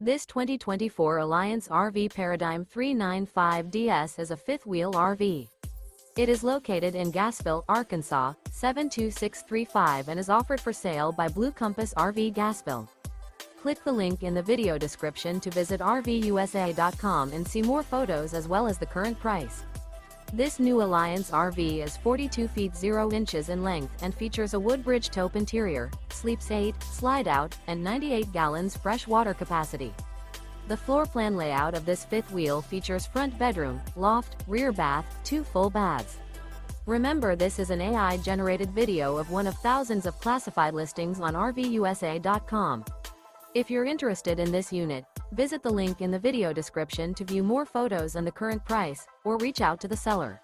This 2024 Alliance RV Paradigm 395DS is a fifth-wheel RV. It is located in Gassville, Arkansas, 72635 and is offered for sale by Blue Compass RV Gassville. Click the link in the video description to visit RVUSA.com and see more photos as well as the current price. This new Alliance RV is 42 feet 0 inches in length and features a WOODBRIDGE TAUPE interior, sleeps 8, slide-out, and 98 gallons fresh water capacity. The floor plan layout of this fifth wheel features front bedroom, loft, rear bath, 2 full baths. Remember, this is an AI-generated video of one of thousands of classified listings on RVUSA.com. If you're interested in this unit, visit the link in the video description to view more photos and the current price, or reach out to the seller.